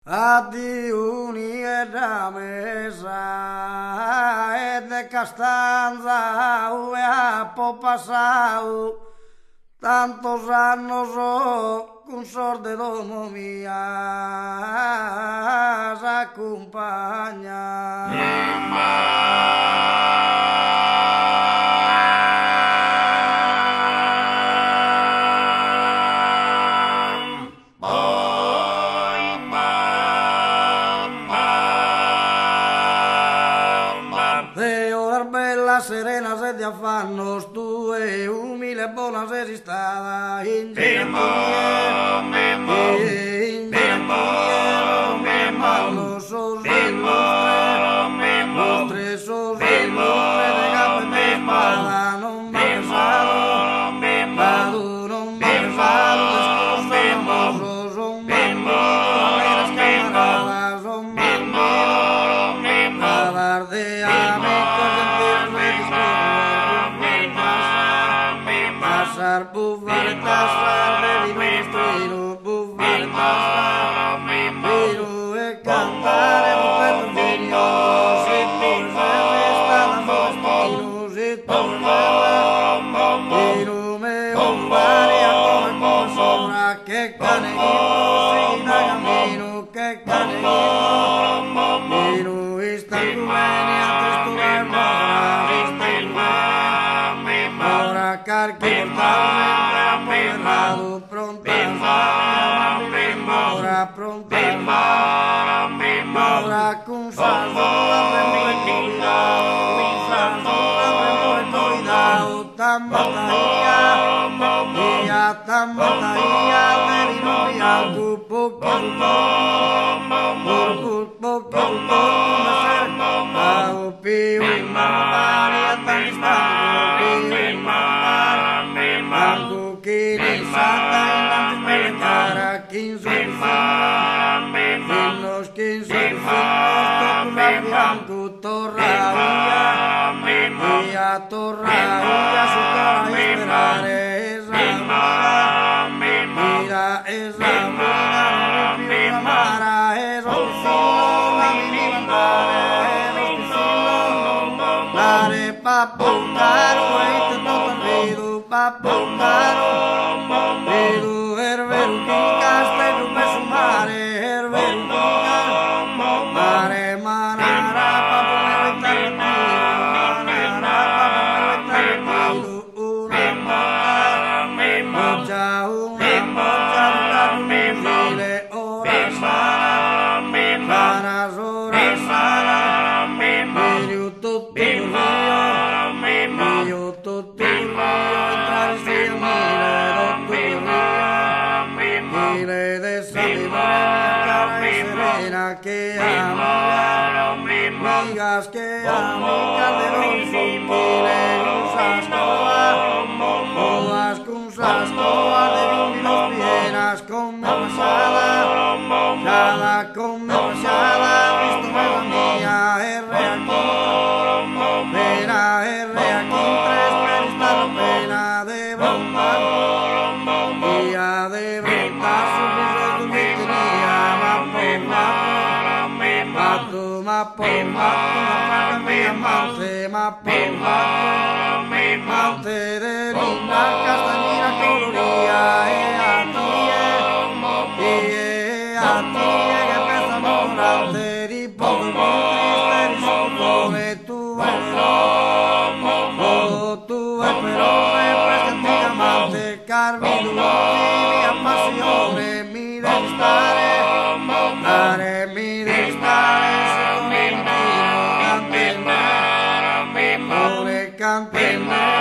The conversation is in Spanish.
Addiuni e da mesa e de Castanza e ha passado tantos anos con sorte domo mías acompaña. De horas bellas, serenas e de afanos, tu e umile bonas esistada, los sos ilustres sos ilustre de gato de espada, non va pesado, vado non va pesado, descoso famoso, son bandidos, alegres camaradas, son bandidos, hablar de amigos, sentidos de discurso, pasar bufaletas, de vino instruido, bufaletas, vino e cantare un petto figlio, si tu están los tiros, si tu vino me bombaria come sopra, che caneguito, si da camino, che caneguito, vino sta cubeni a testura e mora, ora carchi portarme, apoderado, pronta ora pronta ora con salvo avremo il cuidado, tambataia, verino e algo pouco ao pio e maria tanto que nem santa e não me cara 15 nos 15 filhos bianco torraia e a torraia su cara esperare mira esa mira mara esa dare papongaro e te torrido papongaro vedo erveru che castello me sumare erveru mare manara papongaro e tarmino una moccia mille ora sana ora sana io tutto io tutto entrare si mille de salida cara y serena que amigas que amigas de los usas todas con sascoa de los piernas con pasada cada con pasada visto la mía R aquí tres está la pena de bomba día de bomba su tenía mate de linda castañina coloría a ti que pesa morante di poco triste di sole tu però sempre anticamente carmi mia passione mi devi stare cantare